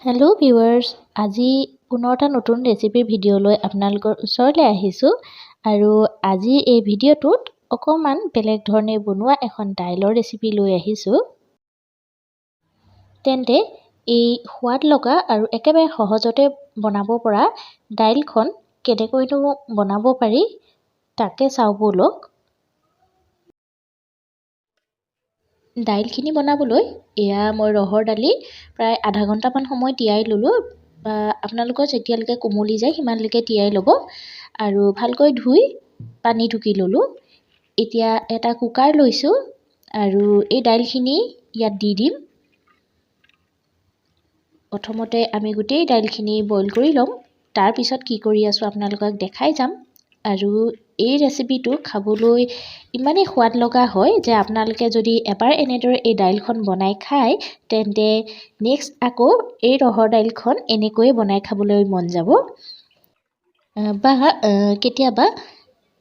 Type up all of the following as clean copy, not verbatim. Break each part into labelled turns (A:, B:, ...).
A: Hello' viewers, আজি পুনৰ এটা নতুন ৰেচিপিৰ ভিডিঅ' লৈ আপোনালোকৰ ওচৰলৈ আহিছোঁ। আৰু আজি এই ভিডিঅ'টোত অকণমান বেলেগ ধৰণে বনোৱা এখন দাইলৰ ৰেচিপি লৈ আহিছোঁ। তেন্তে এই সোৱাদ লগা আৰু একেবাৰে সহজতে বনাব পৰা দাইলখন কেনেকৈনো বনাব পাৰি তাকে চাওঁ ব'লক। দাইলখিনি বনাবলৈ এয়া মই ৰহৰ দালি প্ৰায় আধা ঘণ্টামান সময় তিয়াই ল'লোঁ। আপোনালোকৰ যেতিয়ালৈকে কোমলি যায় সিমানলৈকে তিয়াই ল'ব আৰু ভালকৈ ধুই পানী টুকি ল'লোঁ। এতিয়া এটা কুকাৰ লৈছোঁ আৰু এই দাইলখিনি ইয়াত দি দিম। প্ৰথমতে আমি গোটেই দাইলখিনি বইল কৰি ল'ম, তাৰপিছত কি কৰি আছোঁ আপোনালোকক দেখাই যাম। আৰু এই ৰেচিপিটো খাবলৈ ইমানেই সোৱাদ লগা হয় যে আপোনালোকে যদি এবাৰ এনেদৰে এই দাইলখন বনাই খায় তেন্তে নেক্সট আকৌ এই ৰহৰ দাইলখন এনেকৈয়ে বনাই খাবলৈ মন যাব। বা কেতিয়াবা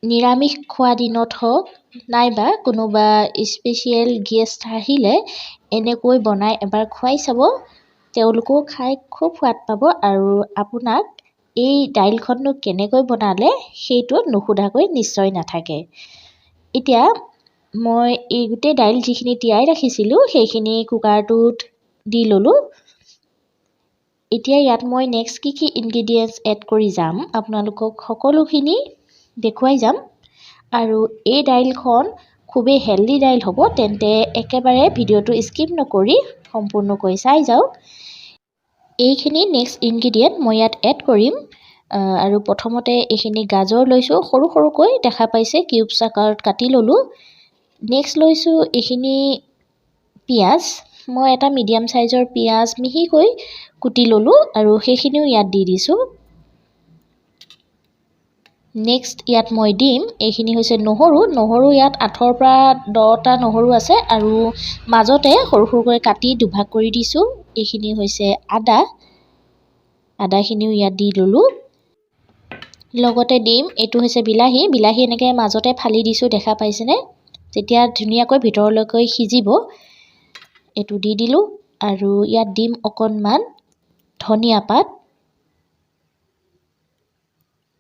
A: নিৰামিষ খোৱা দিনত হওক নাইবা কোনোবা স্পেচিয়েল গেষ্ট আহিলে এনেকৈ বনাই এবাৰ খুৱাই চাব। তেওঁলোকেও খাই খুব সোৱাদ পাব আৰু আপোনাক এই দাইলখননো কেনেকৈ বনালে সেইটো নুসুধাকৈ নিশ্চয় নাথাকে। এতিয়া মই এই গোটেই দাইল যিখিনি তিয়াই ৰাখিছিলোঁ সেইখিনি কুকাৰটোত দি ল'লোঁ। এতিয়া ইয়াত মই নেক্সট কি ইনগ্ৰিডিয়েণ্টছ এড কৰি যাম আপোনালোকক সকলোখিনি দেখুৱাই যাম। আৰু এই দাইলখন খুবেই হেল্ডি দাইল হ'ব, তেন্তে একেবাৰে ভিডিঅ'টো স্কিপ নকৰি সম্পূৰ্ণকৈ চাই যাওক। এইখিনি নেক্সট ইনগ্ৰিডিয়েণ্ট মই ইয়াত এড কৰিম। আৰু প্ৰথমতে এইখিনি গাজৰ লৈছোঁ, সৰু সৰুকৈ দেখা পাইছে, কিউবছ আকাৰত কাটি ল'লোঁ। নেক্সট লৈছোঁ এইখিনি পিঁয়াজ, মই এটা মিডিয়াম চাইজৰ পিঁয়াজ মিহিকৈ কুটি ল'লোঁ আৰু সেইখিনিও ইয়াত দি দিছোঁ। নেক্সট ইয়াত মই দিম এইখিনি হৈছে নহৰু ইয়াত 8ৰ পৰা 10টা নহৰু আছে আৰু মাজতে সৰু সৰুকৈ কাটি দুভাগ কৰি দিছোঁ। এইখিনি হৈছে আদাখিনিও ইয়াত দি ল'লোঁ। লগতে দিম এইটো হৈছে বিলাহী এনেকৈ মাজতে ফালি দিছোঁ, দেখা পাইছেনে? যেতিয়া ধুনীয়াকৈ ভিতৰলৈকৈ সিজিব এইটো দি দিলোঁ। আৰু ইয়াত দিম অকণমান ধনিয়া পাত,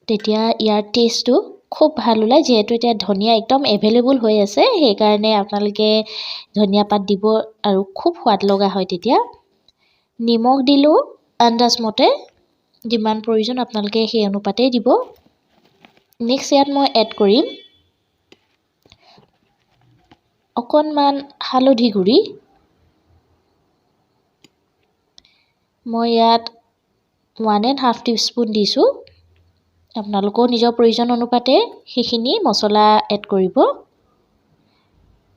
A: তেতিয়া ইয়াৰ টেষ্টটো খুব ভাল ওলায়। যিহেতু এতিয়া ধনিয়া একদম এভেইলেবল হৈ আছে সেইকাৰণে আপোনালোকে ধনিয়া পাত দিব আৰু খুব সোৱাদ লগা হয় তেতিয়া। নিমখ দিলোঁ আন্দাজমতে, যিমান প্ৰয়োজন আপোনালোকে সেই অনুপাতেই দিব। নেক্সট ইয়াত মই এড কৰিম অকণমান হালধি গুড়ি। মই ইয়াত 1.5 টিস্পুন দিছোঁ। আপোনালোকেও নিজৰ প্ৰয়োজন অনুপাতে সেইখিনি মছলা এড কৰিব।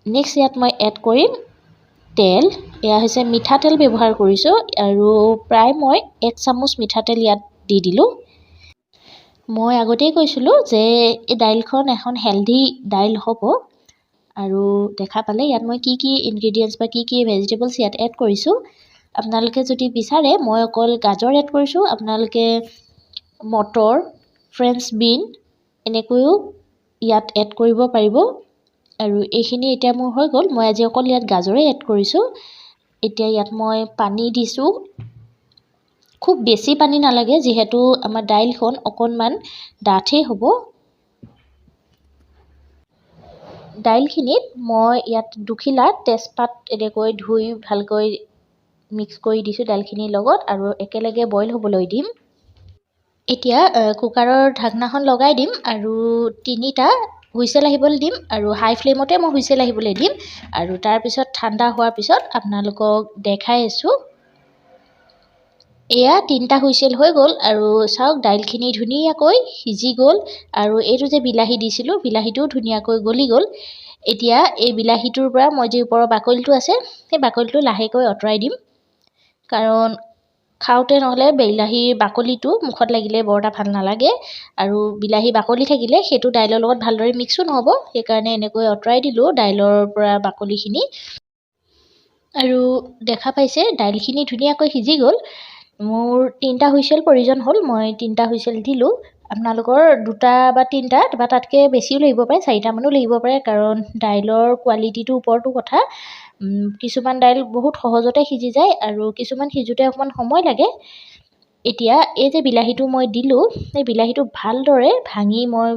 A: নেক্সট ইয়াত মই এড কৰিম তেল। এয়া হৈছে মিঠাতেল ব্যৱহাৰ কৰিছোঁ আৰু প্ৰায় মই 1 চামুচ মিঠাতেল ইয়াত দি দিলোঁ। মই আগতেই কৈছিলোঁ যে এই দাইলখন এখন হেল্ডি দাইল হ'ব। আৰু দেখা পালে ইয়াত মই কি ইনগ্ৰিডিয়েণ্টছ বা কি ভেজিটেবলছ ইয়াত এড কৰিছোঁ। আপোনালোকে যদি বিচাৰে মই অকল গাজৰ এড কৰিছোঁ, আপোনালোকে মটৰ, ফ্ৰেঞ্চ বিন এনেকৈও ইয়াত এড কৰিব পাৰিব। আৰু এইখিনি এতিয়া মোৰ হৈ গ'ল, মই আজি অকল ইয়াত গাজৰে এড কৰিছোঁ। এতিয়া ইয়াত মই পানী দিছোঁ। খুব বেছি পানী নালাগে যিহেতু আমাৰ দাইলখন অকণমান ডাঠেই হ'ব। দাইলখিনিত মই ইয়াত দুখিলা তেজপাত এনেকৈ ধুই ভালকৈ মিক্স কৰি দিছোঁ দাইলখিনিৰ লগত আৰু একেলগে বইল হ'বলৈ দিম। এতিয়া কুকাৰৰ ঢাকনাখন লগাই দিম আৰু 3টা হুইচেল আহিবলৈ দিম আৰু হাই ফ্লেমতে মই হুইচেল আহিবলৈ দিম। আৰু তাৰপিছত ঠাণ্ডা হোৱাৰ পিছত আপোনালোকক দেখাই আছোঁ। এয়া 3টা হুইচেল হৈ গ'ল আৰু চাওক দাইলখিনি ধুনীয়াকৈ সিজি গ'ল আৰু এইটো যে বিলাহী দিছিলোঁ বিলাহীটোও ধুনীয়াকৈ গলি গ'ল। এতিয়া এই বিলাহীটোৰ পৰা মই যে ওপৰৰ বাকলিটো আছে সেই বাকলিটো লাহেকৈ আঁতৰাই দিম, কাৰণ খাওঁতে নহ'লে বিলাহীৰ বাকলিটো মুখত লাগিলে বৰ এটা ভাল নালাগে আৰু বিলাহী বাকলি থাকিলে সেইটো দাইলৰ লগত ভালদৰে মিক্সো নহ'ব। সেইকাৰণে এনেকৈ আঁতৰাই দিলোঁ দাইলৰ পৰা বাকলিখিনি। আৰু দেখা পাইছে দাইলখিনি ধুনীয়াকৈ সিজি গ'ল। মোৰ 3টা হুইচেল প্ৰয়োজন হ'ল, মই 3টা হুইচেল দিলোঁ। আপোনালোকৰ 2টা বা 3টা বা তাতকৈ বেছিও লাগিব পাৰে, 4টামানো লাগিব পাৰে, কাৰণ দাইলৰ কোৱালিটিটোৰ ওপৰতো কথা। কিছুমান দাইল বহুত সহজতে সিজি যায় আৰু কিছুমান সিজোতে অকণমান সময় লাগে। এতিয়া এই যে বিলাহীটো মই দিলোঁ, এই বিলাহীটো ভালদৰে ভাঙি মই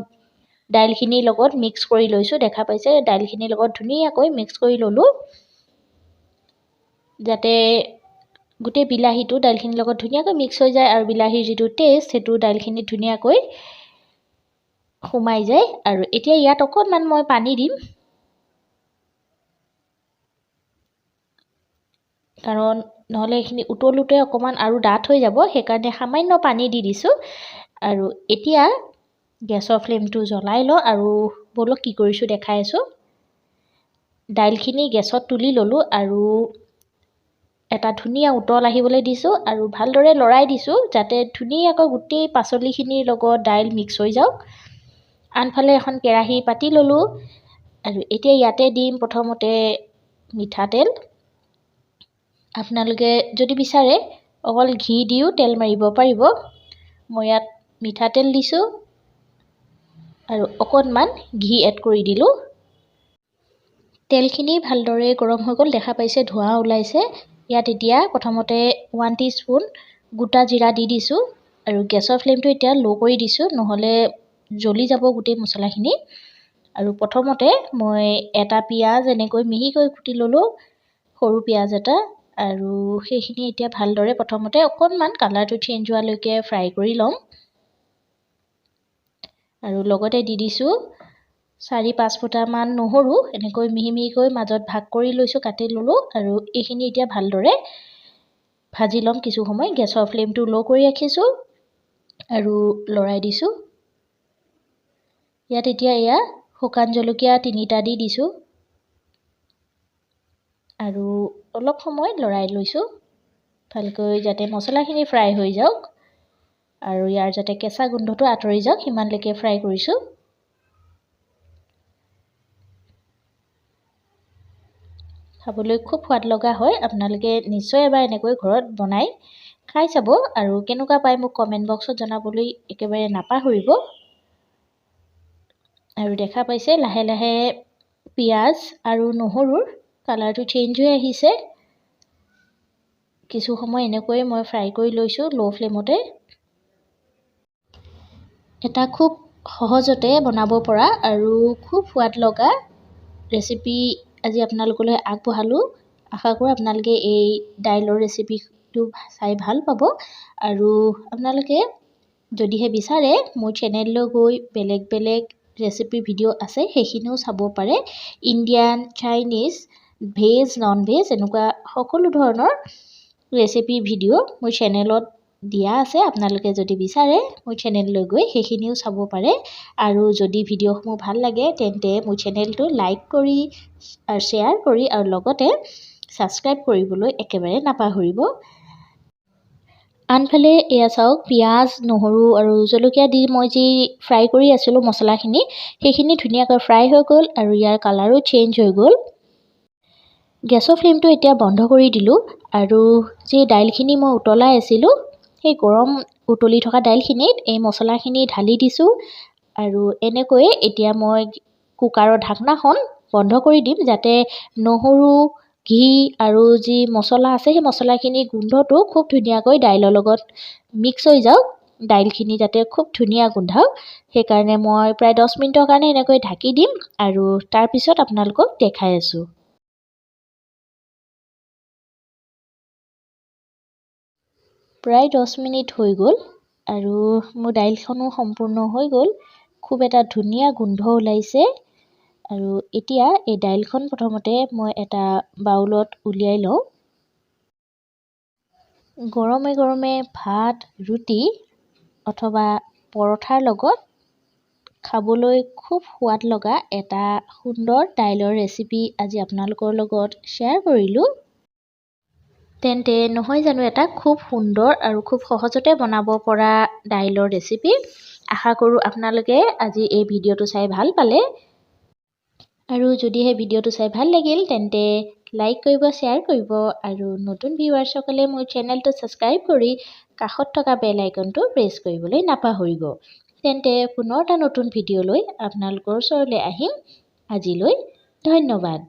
A: দাইলখিনিৰ লগত মিক্স কৰি লৈছোঁ। দেখা পাইছে দাইলখিনিৰ লগত ধুনীয়াকৈ মিক্স কৰি ল'লোঁ, যাতে গোটেই বিলাহীটো দাইলখিনিৰ লগত ধুনীয়াকৈ মিক্স হৈ যায় আৰু বিলাহীৰ যিটো টেষ্ট সেইটো দাইলখিনিত ধুনীয়াকৈ সোমাই যায়। আৰু এতিয়া ইয়াত অকণমান মই পানী দিম, কাৰণ নহ'লে এইখিনি উতলোতে অকণমান আৰু ডাঠ হৈ যাব, সেইকাৰণে সামান্য পানী দি দিছোঁ। আৰু এতিয়া গেছৰ ফ্লেমটো জ্বলাই লওঁ আৰু ব'লক কি কৰিছোঁ দেখাই আছোঁ। দাইলখিনি গেছত তুলি ল'লোঁ আৰু এটা ধুনীয়া উতল আহিবলৈ দিছোঁ আৰু ভালদৰে লৰাই দিছোঁ, যাতে ধুনীয়াকৈ গোটেই পাচলিখিনিৰ লগত দাইল মিক্স হৈ যাওক। আনফালে এখন কেৰাহী পাতি ল'লোঁ আৰু এতিয়া ইয়াতে দিম প্ৰথমতে মিঠাতেল। আপোনালোকে যদি বিচাৰে অকল ঘি দিও তেল মাৰিব পাৰিব। মই ইয়াত মিঠাতেল দিছোঁ আৰু অকণমান ঘি এড কৰি দিলোঁ। তেলখিনি ভালদৰে গৰম হৈ গ'ল, দেখা পাইছে ধোঁৱা ওলাইছে। ইয়াত এতিয়া প্ৰথমতে 1 টিস্পুন গোটা জিৰা দি দিছোঁ আৰু গেছৰ ফ্লেমটো এতিয়া ল' কৰি দিছোঁ, নহ'লে জ্বলি যাব গোটেই মছলাখিনি। আৰু প্ৰথমতে মই এটা পিঁয়াজ এনেকৈ মিহিকৈ কুটি ল'লোঁ, সৰু পিঁয়াজ এটা, আৰু সেইখিনি এতিয়া ভালদৰে প্ৰথমতে অকণমান কালাৰটো চেঞ্জ হোৱালৈকে ফ্ৰাই কৰি ল'ম। আৰু লগতে দি দিছোঁ 4-5 ফুটামান নহৰু, এনেকৈ মিহি মিহিকৈ মাজত ভাগ কৰি লৈছোঁ, কাটি ল'লোঁ। আৰু এইখিনি এতিয়া ভালদৰে ভাজি ল'ম কিছু সময়। গেছৰ ফ্লেমটো ল' কৰি ৰাখিছোঁ আৰু লৰাই দিছোঁ। ইয়াত এতিয়া এয়া শুকান জলকীয়া 3টা দি দিছোঁ আৰু অলপ সময় লৰাই লৈছোঁ ভালকৈ, যাতে মছলাখিনি ফ্ৰাই হৈ যাওক আৰু ইয়াৰ যাতে কেঁচা গোন্ধটো আঁতৰি যাওক, সিমানলৈকে ফ্ৰাই কৰিছোঁ। খাবলৈ খুব সোৱাদ লগা হয়, আপোনালোকে নিশ্চয় এবাৰ এনেকৈ ঘৰত বনাই খাই চাব আৰু কেনেকুৱা পায় মোক কমেণ্ট বক্সত জনাবলৈ একেবাৰে নাপাহৰিব। আৰু দেখা পাইছে লাহে লাহে পিঁয়াজ আৰু নহৰুৰ কালাৰটো চেঞ্জ হৈ আহিছে। কিছু সময় এনেকৈয়ে মই ফ্ৰাই কৰি লৈছোঁ ল' ফ্লেমতে। এটা খুব সহজতে বনাব পৰা আৰু খুব সোৱাদ লগা ৰেচিপি আজি আপোনালোকলৈ আগবঢ়ালোঁ। আশা কৰোঁ আপোনালোকে এই দাইলৰ ৰেচিপিটো চাই ভাল পাব। আৰু আপোনালোকে যদিহে বিচাৰে মোৰ চেনেললৈ গৈ বেলেগ বেলেগ ৰেচিপি ভিডিঅ' আছে, সেইখিনিও চাব পাৰে। Indian, Chinese, veg, non veg এনেকুৱা সকলো ধৰণৰ ৰেচিপি ভিডিঅ' মোৰ চেনেলত দিয়া আছে। আপোনালোকে যদি বিচাৰে মোৰ চেনেললৈ গৈ সেইখিনিও চাব পাৰে। আৰু যদি ভিডিঅ'সমূহ ভাল লাগে তেন্তে মোৰ চেনেলটো লাইক কৰি আৰু শ্বেয়াৰ কৰি আৰু লগতে ছাবস্ক্ৰাইব কৰিবলৈ একেবাৰে নাপাহৰিব। আনফালে এয়া চাওক, পিঁয়াজ, নহৰু আৰু জলকীয়া দি মই যি ফ্ৰাই কৰি আছিলোঁ মছলাখিনি, সেইখিনি ধুনীয়াকৈ ফ্ৰাই হৈ গ'ল আৰু ইয়াৰ কালাৰো চেঞ্জ হৈ গ'ল। গেছৰ ফ্লেমটো এতিয়া বন্ধ কৰি দিলোঁ আৰু যি দাইলখিনি মই উতলাই আছিলোঁ, সেই গৰম উতলি থকা দাইলখিনিত এই মছলাখিনি ঢালি দিছোঁ। আৰু এনেকৈয়ে এতিয়া মই কুকাৰৰ ঢাকনাখন বন্ধ কৰি দিম, যাতে নহৰু, ঘি আৰু যি মছলা আছে সেই মছলাখিনিৰ গোন্ধটো খুব ধুনীয়াকৈ দাইলৰ লগত মিক্স হৈ যাওক, দাইলখিনি যাতে খুব ধুনীয়া গোন্ধাওক। সেইকাৰণে মই প্ৰায় 10 মিনিটৰ কাৰণে এনেকৈ ঢাকি দিম আৰু তাৰপিছত আপোনালোকক দেখাই আছোঁ। প্ৰায় 10 মিনিট হৈ গ'ল আৰু মোৰ দাইলখনো সম্পূৰ্ণ হৈ গ'ল। খুব এটা ধুনীয়া গোন্ধ ওলাইছে। আৰু এতিয়া এই দাইলখন প্ৰথমতে মই এটা বাউলত উলিয়াই লওঁ। গৰমে গৰমে ভাত, ৰুটি অথবা পৰঠাৰ লগত খাবলৈ খুব সোৱাদ লগা এটা সুন্দৰ দাইলৰ ৰেচিপি আজি আপোনালোকৰ লগত শ্বেয়াৰ কৰিলোঁ। তেন্তে নহয় জানো এটা খুব সুন্দৰ আৰু খুব সহজতে বনাব পৰা দাইলৰ ৰেচিপি। আশা কৰোঁ আপোনালোকে আজি এই ভিডিঅ'টো চাই ভাল পালে। আৰু যদিহে ভিডিঅ'টো চাই ভাল লাগিল তেন্তে লাইক কৰিব, শ্বেয়াৰ কৰিব আৰু নতুন ভিউৱাৰ্ছসকলে মোৰ চেনেলটো ছাবস্ক্ৰাইব কৰি কাষত থকা বেল আইকনটো প্ৰেছ কৰিবলৈ নাপাহৰিব। তেন্তে পুনৰ এটা নতুন ভিডিঅ' লৈ আপোনালোকৰ ওচৰলৈ আহিম। আজিলৈ ধন্যবাদ।